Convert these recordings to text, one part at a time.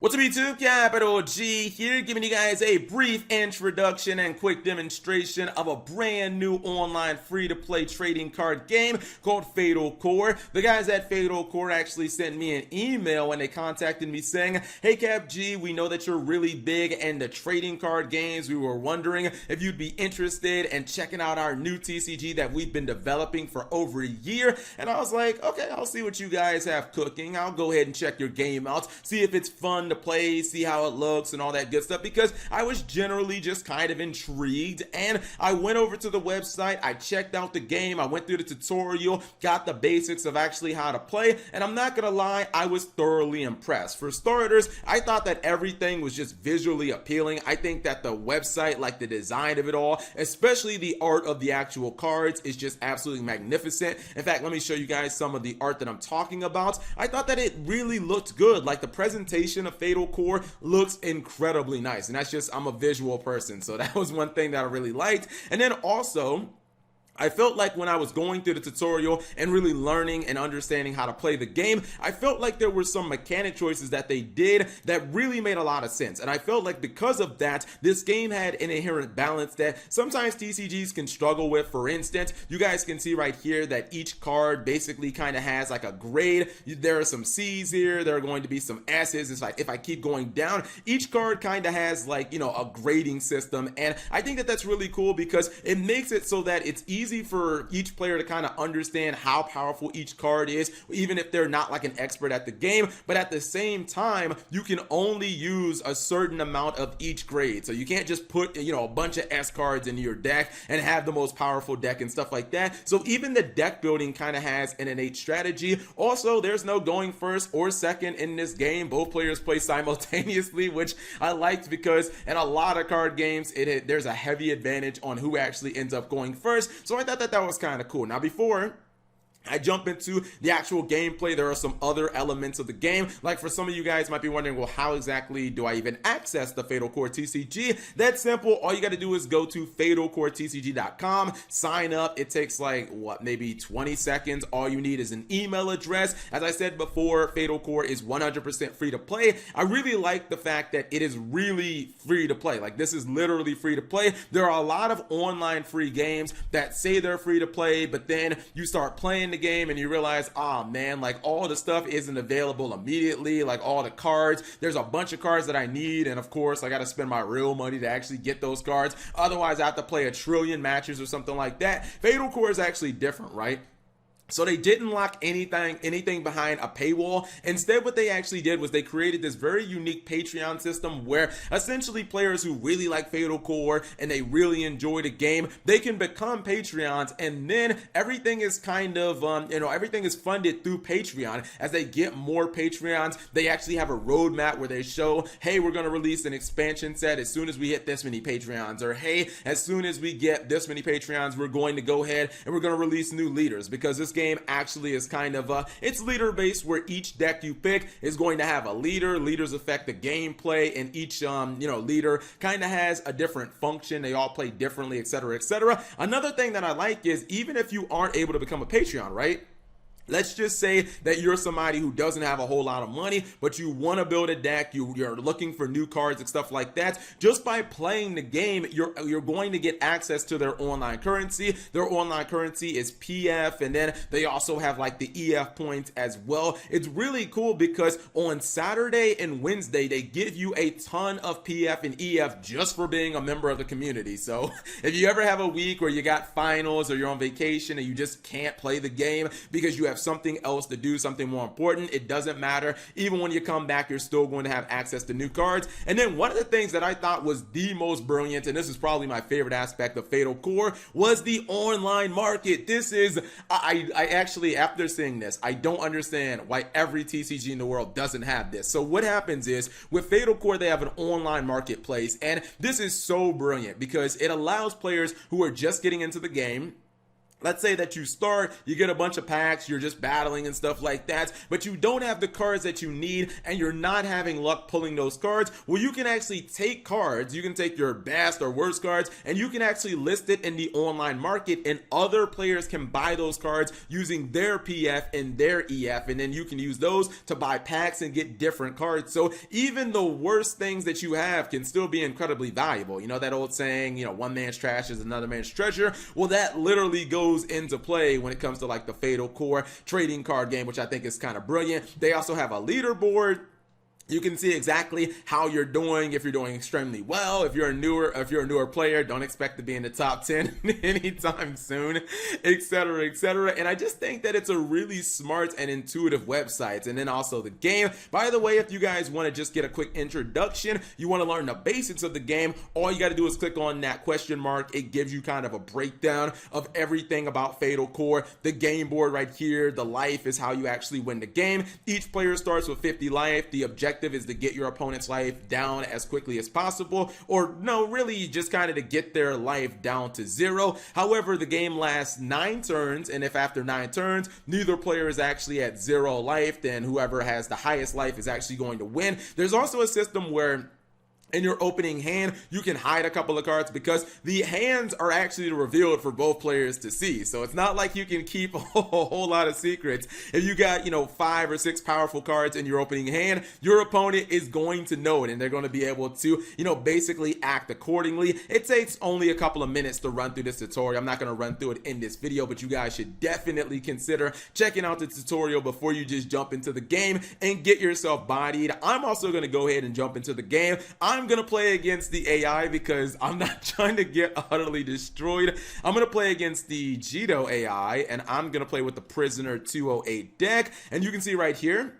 What's up YouTube, Capital G here, giving you guys a brief introduction and quick demonstration of a brand new online free-to-play trading card game called Fatal Core. The guys at Fatal Core actually sent me an email when they contacted me saying, "Hey Cap G, we know that you're really big into trading card games. We were wondering if you'd be interested in checking out our new TCG that we've been developing for over a year." And I was like, okay, I'll see what you guys have cooking. I'll go ahead and check your game out, see if it's fun to play, see how it looks and all that good stuff, because I was generally just kind of intrigued. And I went over to the website, I checked out the game, I went through the tutorial, got the basics of actually how to play, and I'm not gonna lie, I was thoroughly impressed. For starters, I thought that everything was just visually appealing. I think that the website, like the design of it all, especially the art of the actual cards, is just absolutely magnificent. In fact, let me show you guys some of the art that I'm talking about. I thought that it really looked good. Like, the presentation of Fatal Core looks incredibly nice, and that's just, I'm a visual person, so that was one thing that I really liked. And then also, I felt like when I was going through the tutorial and really learning and understanding how to play the game, I felt like there were some mechanic choices that they did that really made a lot of sense. And I felt like because of that, this game had an inherent balance that sometimes TCGs can struggle with. For instance, you guys can see right here that each card basically kind of has like a grade. There are some C's here, there are going to be some S's. It's like if I keep going down, each card kind of has, like, you know, a grading system. And I think that that's really cool because it makes it so that it's easy for each player to kind of understand how powerful each card is, even if they're not like an expert at the game. But at the same time, you can only use a certain amount of each grade, so you can't just put, you know, a bunch of S cards into your deck and have the most powerful deck and stuff like that. So even the deck building kind of has an innate strategy. Also, there's no going first or second in this game. Both players play simultaneously, which I liked because in a lot of card games there's a heavy advantage on who actually ends up going first. So I thought that that was kind of cool. Now, before I jump into the actual gameplay, there are some other elements of the game. Like, for some of you guys might be wondering, well, how exactly do I even access the Fatal Core TCG? That's simple. All you got to do is go to fatalcoretcg.com, sign up. It takes like, what, maybe 20 seconds. All you need is an email address. As I said before, Fatal Core is 100% free to play. I really like the fact that it is really free to play. Like, this is literally free to play. There are a lot of online free games that say they're free to play, but then you start playing the game and you realize, oh man, like all the stuff isn't available immediately, like all the cards, there's a bunch of cards that I need, and of course I got to spend my real money to actually get those cards. Otherwise I have to play a trillion matches or something like that. Fatal Core is actually different, right? So they didn't lock anything behind a paywall. Instead, what they actually did was they created this very unique Patreon system where essentially players who really like Fatal Core and they really enjoy the game, they can become Patreons, and then everything is kind of, everything is funded through Patreon. As they get more Patreons, they actually have a roadmap where they show, hey, we're going to release an expansion set as soon as we hit this many Patreons, or hey, as soon as we get this many Patreons, we're going to go ahead and we're going to release new leaders, because this game actually is kind of it's leader based, where each deck you pick is going to have a leader. Leaders affect the gameplay, and each leader kind of has a different function. They all play differently, etc., etc. Another thing that I like is, even if you aren't able to become a Patreon, right? Let's just say that you're somebody who doesn't have a whole lot of money, but you want to build a deck, you're looking for new cards and stuff like that. Just by playing the game, you're going to get access to their online currency. Their online currency is PF, and then they also have like the EF points as well. It's really cool because on Saturday and Wednesday, they give you a ton of PF and EF just for being a member of the community. So if you ever have a week where you got finals or you're on vacation and you just can't play the game because you have something else to do, something more important, it doesn't matter. Even when you come back, you're still going to have access to new cards. And then one of the things that I thought was the most brilliant, and this is probably my favorite aspect of Fatal Core, was the online market. This is, I actually, after seeing this, I don't understand why every TCG in the world doesn't have this. So what happens is, with Fatal Core, they have an online marketplace, and this is so brilliant because it allows players who are just getting into the game let's say that you start, you get a bunch of packs, you're just battling and stuff like that, but you don't have the cards that you need and you're not having luck pulling those cards. Well, you can actually take cards, you can take your best or worst cards, and you can actually list it in the online market, and other players can buy those cards using their PF and their EF, and then you can use those to buy packs and get different cards. So even the worst things that you have can still be incredibly valuable. You know that old saying, you know, one man's trash is another man's treasure? Well, that literally goes into play when it comes to like the Fatal Core trading card game, which I think is kind of brilliant. They also have a leaderboard. You can see exactly how you're doing. If you're doing extremely well, if you're a newer player, don't expect to be in the top 10 anytime soon, etc., etc. And I just think that it's a really smart and intuitive website. And then also the game. By the way, if you guys want to just get a quick introduction, you want to learn the basics of the game, all you got to do is click on that question mark. It gives you kind of a breakdown of everything about Fatal Core. The game board right here, the life is how you actually win the game. Each player starts with 50 life. The objective is to get your opponent's life down as quickly as possible, or no, really just kind of to get their life down to 0. However, the game lasts 9 turns, and if after 9 turns neither player is actually at 0 life, then whoever has the highest life is actually going to win. There's also a system where in your opening hand, you can hide a couple of cards because the hands are actually revealed for both players to see. So it's not like you can keep a whole lot of secrets. If you got, 5 or 6 powerful cards in your opening hand, your opponent is going to know it and they're going to be able to, basically act accordingly. It takes only a couple of minutes to run through this tutorial. I'm not going to run through it in this video, but you guys should definitely consider checking out the tutorial before you just jump into the game and get yourself bodied. I'm also going to go ahead and jump into the game. I'm going to play against the AI because I'm not trying to get utterly destroyed. I'm going to play against the Jito AI, and I'm going to play with the Prisoner 208 deck. And you can see right here,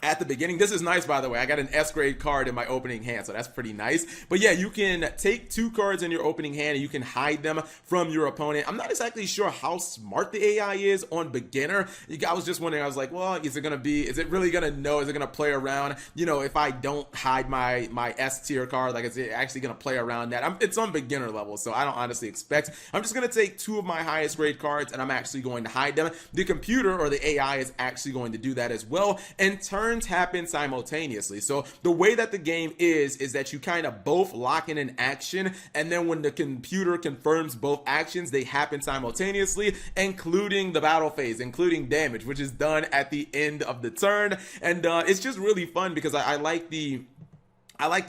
at the beginning, this is nice, by the way. I got an S grade card in my opening hand, so that's pretty nice. But yeah, you can take 2 cards in your opening hand and you can hide them from your opponent. I'm not exactly sure how smart the AI is on beginner. I was just wondering, I was like, well, is it really gonna know? Is it gonna play around? If I don't hide my S tier card, like, is it actually gonna play around that? It's on beginner level, so I don't honestly expect. I'm just gonna take 2 of my highest grade cards and I'm actually going to hide them. The computer or the AI is actually going to do that as well. And turns happen simultaneously. So the way that the game is that you kind of both lock in an action, and then when the computer confirms both actions, they happen simultaneously, including the battle phase, including damage, which is done at the end of the turn. And it's just really fun because I like the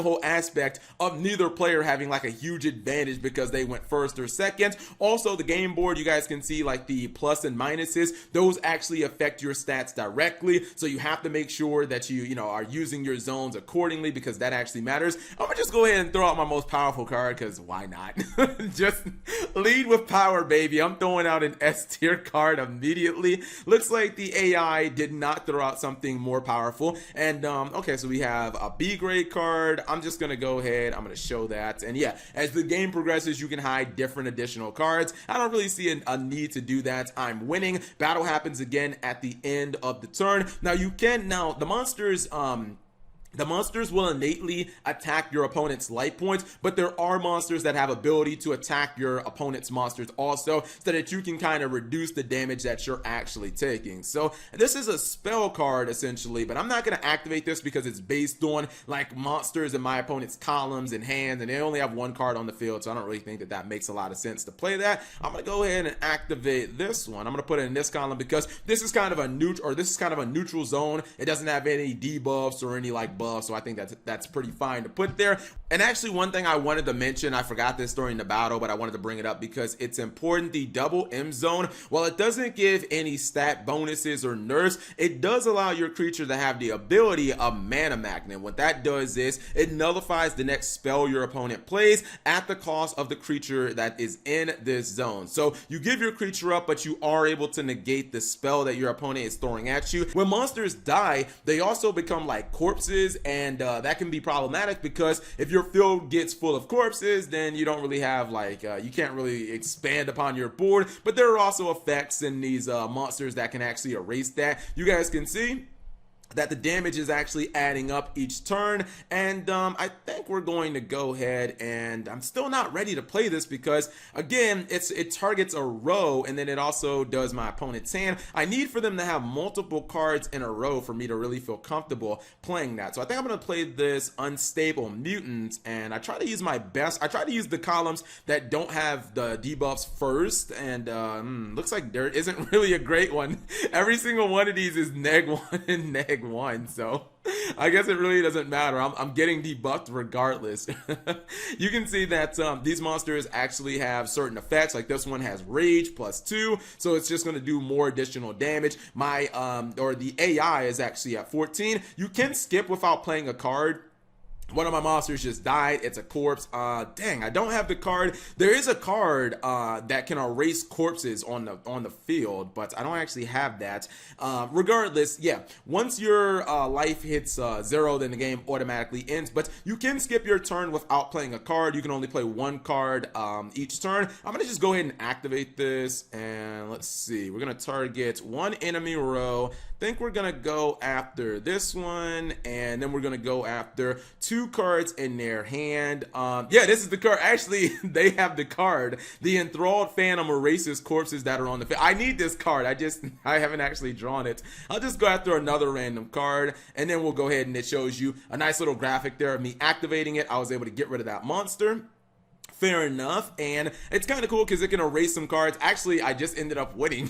whole aspect of neither player having like a huge advantage because they went first or second. Also, the game board, you guys can see like the plus and minuses. Those actually affect your stats directly. So you have to make sure that you are using your zones accordingly because that actually matters. I'm gonna just go ahead and throw out my most powerful card because why not? Just lead with power, baby. I'm throwing out an S tier card immediately. Looks like the AI did not throw out something more powerful. And okay, so we have a B grade card. I'm just gonna go ahead, I'm gonna show that, and yeah, as the game progresses you can hide different additional cards. I don't really see a need to do that. I'm winning. Battle happens again at the end of the turn. Now the monsters will innately attack your opponent's life points, but there are monsters that have ability to attack your opponent's monsters also, so that you can kind of reduce the damage that you're actually taking. So this is a spell card essentially, but I'm not going to activate this because it's based on like monsters in my opponent's columns and hands, and they only have 1 card on the field, so I don't really think that makes a lot of sense to play that. I'm going to go ahead and activate this one. I'm going to put it in this column because this is kind of a neutral zone. It doesn't have any debuffs or any like buffs, so I think that's pretty fine to put there. And actually, one thing I wanted to mention, I forgot this during the battle, but I wanted to bring it up because it's important. The double M zone, while it doesn't give any stat bonuses or nerfs, it does allow your creature to have the ability of Mana Magnet. What that does is it nullifies the next spell your opponent plays at the cost of the creature that is in this zone. So you give your creature up, but you are able to negate the spell that your opponent is throwing at you. When monsters die, they also become like corpses, and that can be problematic because if your field gets full of corpses, then you don't really have like you can't really expand upon your board. But there are also effects in these monsters that can actually erase that. You guys can see that the damage is actually adding up each turn. And I think we're going to go ahead, and I'm still not ready to play this because again it targets a row, and then it also does my opponent's hand. I need for them to have multiple cards in a row for me to really feel comfortable playing that. So I think I'm going to play this Unstable Mutant, and I try to use my best. I try to use the columns that don't have the debuffs first, and looks like there isn't really a great one. Every single one of these is -1 and -1, so I guess it really doesn't matter. I'm getting debuffed regardless. You can see that these monsters actually have certain effects. Like this one has Rage +2, so it's just going to do more additional damage. My the AI is actually at 14. You can skip without playing a card. One of my monsters just died. It's a corpse. Dang, I don't have the card. There is a card that can erase corpses on the field, but I don't actually have that. Regardless, yeah, once your life hits 0, then the game automatically ends. But you can skip your turn without playing a card. You can only play one card each turn. I'm gonna just go ahead and activate this, and let's see. We're gonna target one enemy row. Think we're gonna go after this one, and then we're gonna go after 2 cards in their hand. Yeah, this is the card. Actually, they have the card. The Enthralled Phantom erases corpses that are on the field. I need this card. I haven't actually drawn it. I'll just go after another random card, and then we'll go ahead and it shows you a nice little graphic there of me activating it. I was able to get rid of that monster. Fair enough, and it's kind of cool because it can erase some cards. Actually, I just ended up winning.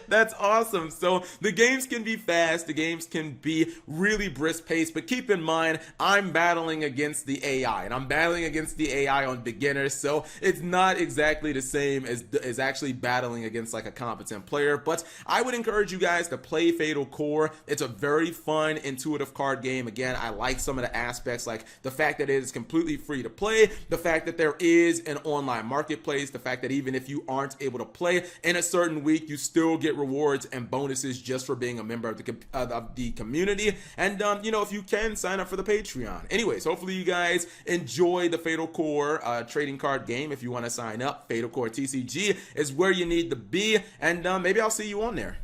That's awesome. So the games can be fast, the games can be really brisk paced, but keep in mind, I'm battling against the AI, and I'm battling against the AI on beginners, so it's not exactly the same as actually battling against like a competent player. But I would encourage you guys to play Fatal Core. It's a very fun, intuitive card game. Again, I like some of the aspects, like the fact that it is completely free to play, the fact that there is an online marketplace, the fact that even if you aren't able to play in a certain week, you still get rewards and bonuses just for being a member of the community. And you know, if you can, sign up for the Patreon. Anyways, hopefully you guys enjoy the Fatal Core trading card game. If you want to sign up, Fatal Core TCG is where you need to be, and maybe I'll see you on there.